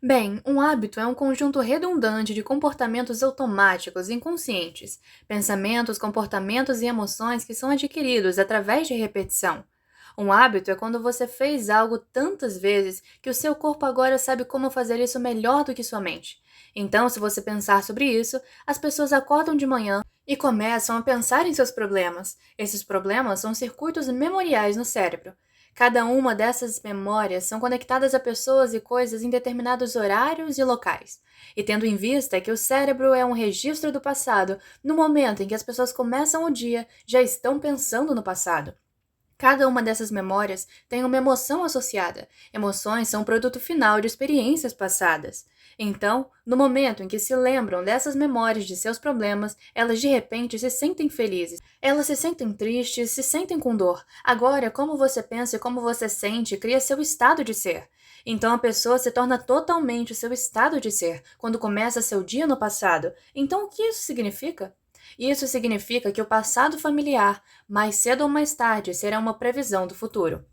Bem, um hábito é um conjunto redundante de comportamentos automáticos inconscientes, pensamentos, comportamentos e emoções que são adquiridos através de repetição. Um hábito é quando você fez algo tantas vezes que o seu corpo agora sabe como fazer isso melhor do que sua mente. Então, se você pensar sobre isso, as pessoas acordam de manhã e começam a pensar em seus problemas. Esses problemas são circuitos memoriais no cérebro. Cada uma dessas memórias são conectadas a pessoas e coisas em determinados horários e locais. E tendo em vista que o cérebro é um registro do passado, no momento em que as pessoas começam o dia, já estão pensando no passado. Cada uma dessas memórias tem uma emoção associada. Emoções são produto final de experiências passadas. Então, no momento em que se lembram dessas memórias de seus problemas, elas de repente se sentem felizes. Elas se sentem tristes, se sentem com dor. Agora, como você pensa e como você sente cria seu estado de ser. Então a pessoa se torna totalmente seu estado de ser quando começa seu dia no passado. Então o que isso significa? Isso significa que o passado familiar, mais cedo ou mais tarde, será uma previsão do futuro.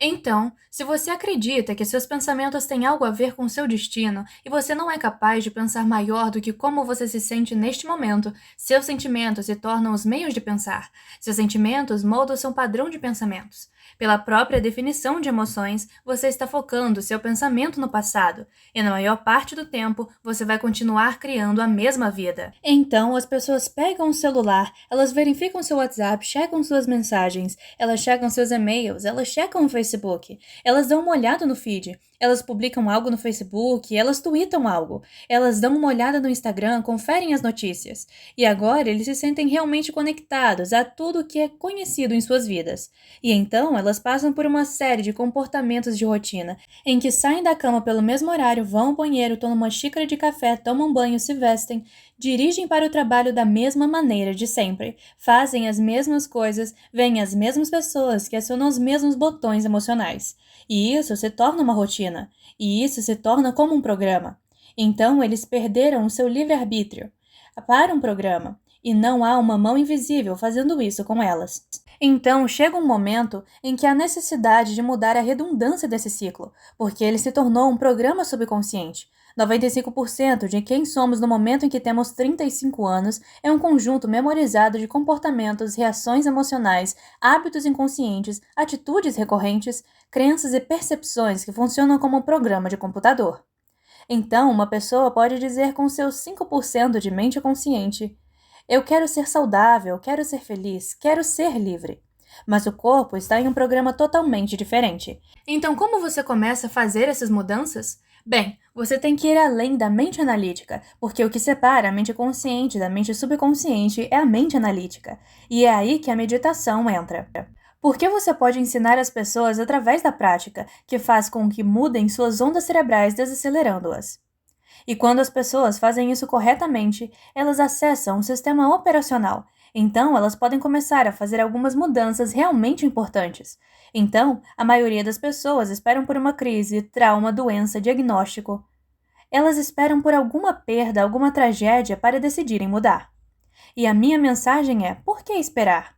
Então, se você acredita que seus pensamentos têm algo a ver com seu destino e você não é capaz de pensar maior do que como você se sente neste momento, seus sentimentos se tornam os meios de pensar. Seus sentimentos moldam seu padrão de pensamentos. Pela própria definição de emoções, você está focando seu pensamento no passado, e na maior parte do tempo você vai continuar criando a mesma vida. Então, as pessoas pegam o celular, elas verificam seu WhatsApp, checam suas mensagens, elas checam seus e-mails, elas checam o Facebook, elas dão uma olhada no feed, elas publicam algo no Facebook, elas tweetam algo, elas dão uma olhada no Instagram, conferem as notícias. E agora eles se sentem realmente conectados a tudo que é conhecido em suas vidas. E então elas passam por uma série de comportamentos de rotina, em que saem da cama pelo mesmo horário, vão ao banheiro, tomam uma xícara de café, tomam banho, se vestem, dirigem para o trabalho da mesma maneira de sempre, fazem as mesmas coisas, veem as mesmas pessoas que acionam os mesmos botões emocionais. E isso se torna uma rotina, e isso se torna como um programa. Então eles perderam o seu livre-arbítrio para um programa, e não há uma mão invisível fazendo isso com elas. Então chega um momento em que há necessidade de mudar a redundância desse ciclo, porque ele se tornou um programa subconsciente. 95% de quem somos no momento em que temos 35 anos é um conjunto memorizado de comportamentos, reações emocionais, hábitos inconscientes, atitudes recorrentes, crenças e percepções que funcionam como um programa de computador. Então, uma pessoa pode dizer com seus 5% de mente consciente: eu quero ser saudável, quero ser feliz, quero ser livre. Mas o corpo está em um programa totalmente diferente. Então, como você começa a fazer essas mudanças? Bem, você tem que ir além da mente analítica, porque o que separa a mente consciente da mente subconsciente é a mente analítica. E é aí que a meditação entra. Porque você pode ensinar as pessoas através da prática, que faz com que mudem suas ondas cerebrais desacelerando-as. E quando as pessoas fazem isso corretamente, elas acessam um sistema operacional. Então, elas podem começar a fazer algumas mudanças realmente importantes. Então, a maioria das pessoas esperam por uma crise, trauma, doença, diagnóstico. Elas esperam por alguma perda, alguma tragédia para decidirem mudar. E a minha mensagem é: por que esperar?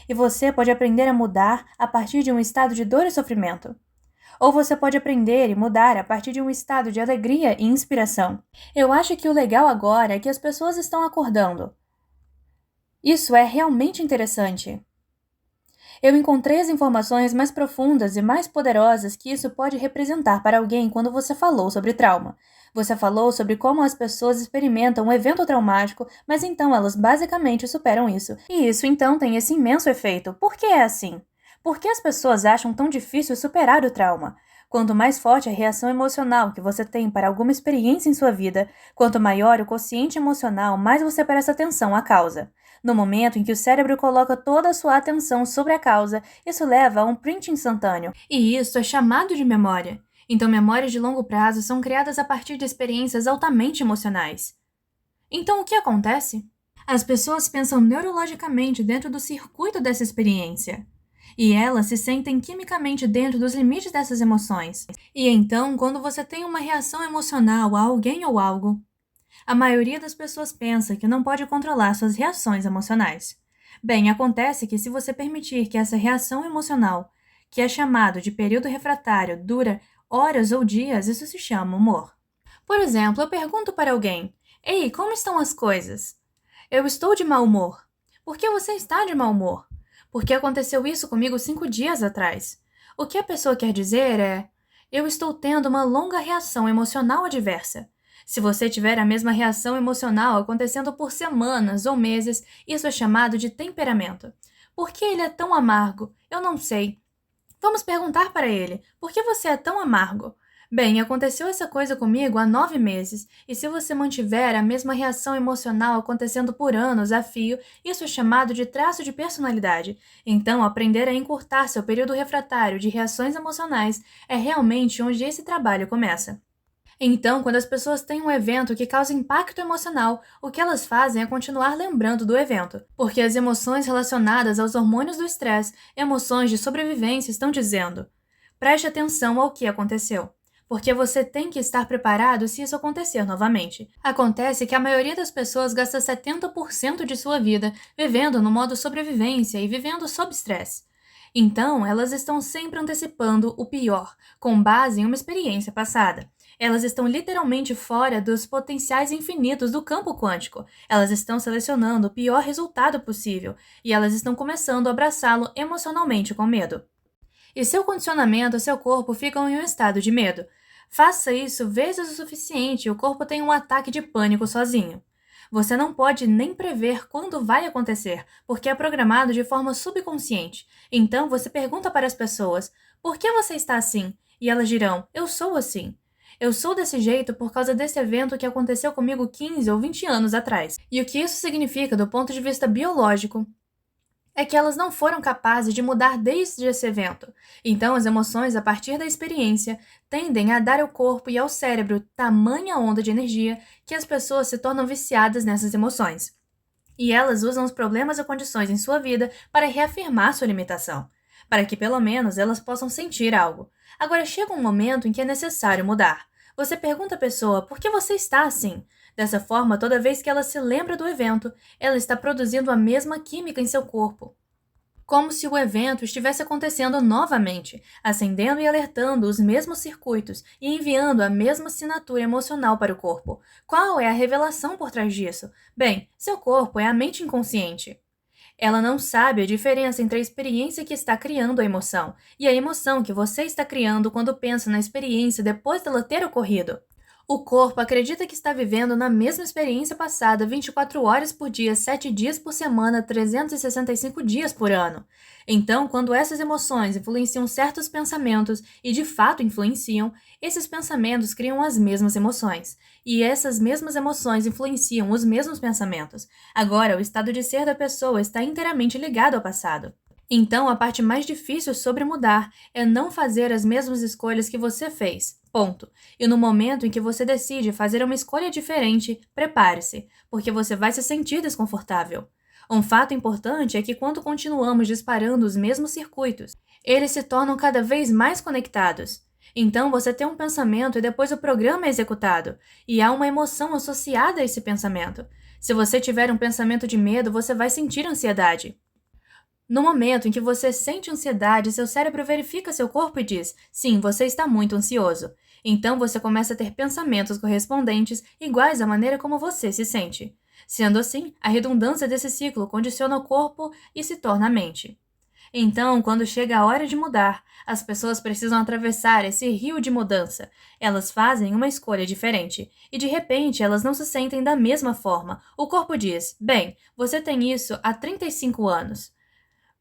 E você pode aprender a mudar a partir de um estado de dor e sofrimento. Ou você pode aprender e mudar a partir de um estado de alegria e inspiração. Eu acho que o legal agora é que as pessoas estão acordando. Isso é realmente interessante. Eu encontrei as informações mais profundas e mais poderosas que isso pode representar para alguém quando você falou sobre trauma. Você falou sobre como as pessoas experimentam um evento traumático, mas então elas basicamente superam isso. E isso então tem esse imenso efeito. Por que é assim? Por que as pessoas acham tão difícil superar o trauma? Quanto mais forte a reação emocional que você tem para alguma experiência em sua vida, quanto maior o quociente emocional, mais você presta atenção à causa. No momento em que o cérebro coloca toda a sua atenção sobre a causa, isso leva a um print instantâneo. E isso é chamado de memória. Então, memórias de longo prazo são criadas a partir de experiências altamente emocionais. Então, o que acontece? As pessoas pensam neurologicamente dentro do circuito dessa experiência. E elas se sentem quimicamente dentro dos limites dessas emoções. E então, quando você tem uma reação emocional a alguém ou algo, a maioria das pessoas pensa que não pode controlar suas reações emocionais. Bem, acontece que se você permitir que essa reação emocional, que é chamado de período refratário, dura horas ou dias, isso se chama humor. Por exemplo, eu pergunto para alguém: Ei, como estão as coisas? Eu estou de mau humor. Por que você está de mau humor? Porque aconteceu isso comigo 5 dias atrás. O que a pessoa quer dizer é: Eu estou tendo uma longa reação emocional adversa. Se você tiver a mesma reação emocional acontecendo por semanas ou meses, isso é chamado de temperamento. Por que ele é tão amargo? Eu não sei. Vamos perguntar para ele: por que você é tão amargo? Bem, aconteceu essa coisa comigo há 9 meses, e se você mantiver a mesma reação emocional acontecendo por anos a fio, isso é chamado de traço de personalidade. Então, aprender a encurtar seu período refratário de reações emocionais é realmente onde esse trabalho começa. Então, quando as pessoas têm um evento que causa impacto emocional, o que elas fazem é continuar lembrando do evento, porque as emoções relacionadas aos hormônios do estresse, emoções de sobrevivência, estão dizendo: preste atenção ao que aconteceu, porque você tem que estar preparado se isso acontecer novamente. Acontece que a maioria das pessoas gasta 70% de sua vida vivendo no modo sobrevivência e vivendo sob estresse. Então, elas estão sempre antecipando o pior, com base em uma experiência passada. Elas estão literalmente fora dos potenciais infinitos do campo quântico. Elas estão selecionando o pior resultado possível e elas estão começando a abraçá-lo emocionalmente com medo. E seu condicionamento, seu corpo ficam em um estado de medo. Faça isso vezes o suficiente e o corpo tem um ataque de pânico sozinho. Você não pode nem prever quando vai acontecer, porque é programado de forma subconsciente. Então você pergunta para as pessoas: por que você está assim? E elas dirão: eu sou assim. Eu sou desse jeito por causa desse evento que aconteceu comigo 15 ou 20 anos atrás. E o que isso significa do ponto de vista biológico é que elas não foram capazes de mudar desde esse evento. Então, as emoções, a partir da experiência, tendem a dar ao corpo e ao cérebro tamanha onda de energia que as pessoas se tornam viciadas nessas emoções. E elas usam os problemas ou condições em sua vida para reafirmar sua limitação, para que pelo menos elas possam sentir algo. Agora chega um momento em que é necessário mudar. Você pergunta à pessoa: por que você está assim? Dessa forma, toda vez que ela se lembra do evento, ela está produzindo a mesma química em seu corpo, como se o evento estivesse acontecendo novamente, acendendo e alertando os mesmos circuitos e enviando a mesma assinatura emocional para o corpo. Qual é a revelação por trás disso? Bem, seu corpo é a mente inconsciente. Ela não sabe a diferença entre a experiência que está criando a emoção e a emoção que você está criando quando pensa na experiência depois dela ter ocorrido. O corpo acredita que está vivendo na mesma experiência passada 24 horas por dia, 7 dias por semana, 365 dias por ano. Então, quando essas emoções influenciam certos pensamentos, e de fato influenciam, esses pensamentos criam as mesmas emoções. E essas mesmas emoções influenciam os mesmos pensamentos. Agora, o estado de ser da pessoa está inteiramente ligado ao passado. Então, a parte mais difícil sobre mudar é não fazer as mesmas escolhas que você fez. Ponto. E no momento em que você decide fazer uma escolha diferente, prepare-se, porque você vai se sentir desconfortável. Um fato importante é que quando continuamos disparando os mesmos circuitos, eles se tornam cada vez mais conectados. Então você tem um pensamento e depois o programa é executado, e há uma emoção associada a esse pensamento. Se você tiver um pensamento de medo, você vai sentir ansiedade. No momento em que você sente ansiedade, seu cérebro verifica seu corpo e diz: sim, você está muito ansioso. Então você começa a ter pensamentos correspondentes iguais à maneira como você se sente. Sendo assim, a redundância desse ciclo condiciona o corpo e se torna a mente. Então, quando chega a hora de mudar, as pessoas precisam atravessar esse rio de mudança. Elas fazem uma escolha diferente e de repente elas não se sentem da mesma forma. O corpo diz: bem, você tem isso há 35 anos.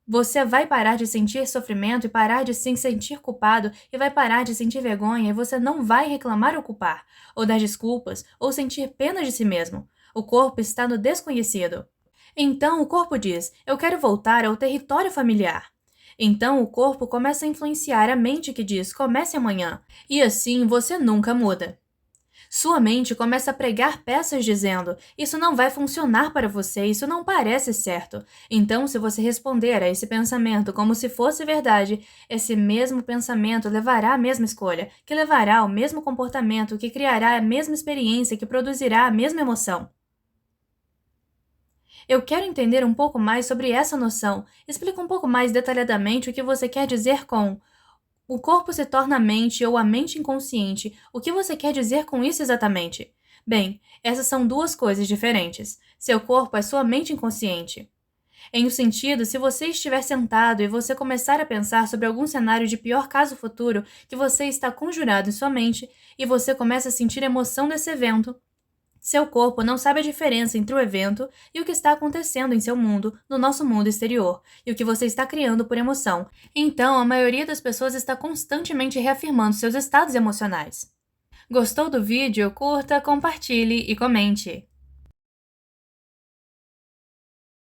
Você vai parar de sentir sofrimento e parar de se sentir culpado e vai parar de sentir vergonha e você não vai reclamar ou culpar, ou dar desculpas, ou sentir pena de si mesmo. O corpo está no desconhecido. Então o corpo diz: eu quero voltar ao território familiar. Então o corpo começa a influenciar a mente que diz: comece amanhã. E assim você nunca muda. Sua mente começa a pregar peças dizendo: isso não vai funcionar para você, isso não parece certo. Então, se você responder a esse pensamento como se fosse verdade, esse mesmo pensamento levará à mesma escolha, que levará ao mesmo comportamento, que criará a mesma experiência, que produzirá a mesma emoção. Eu quero entender um pouco mais sobre essa noção. Explica um pouco mais detalhadamente o que você quer dizer com O corpo se torna a mente ou a mente inconsciente. O que você quer dizer com isso exatamente? Bem, essas são duas coisas diferentes. Seu corpo é sua mente inconsciente. Em um sentido, se você estiver sentado e você começar a pensar sobre algum cenário de pior caso futuro que você está conjurado em sua mente e você começa a sentir emoção desse evento, seu corpo não sabe a diferença entre o evento e o que está acontecendo em seu mundo, no nosso mundo exterior, e o que você está criando por emoção. Então, a maioria das pessoas está constantemente reafirmando seus estados emocionais. Gostou do vídeo? Curta, compartilhe e comente.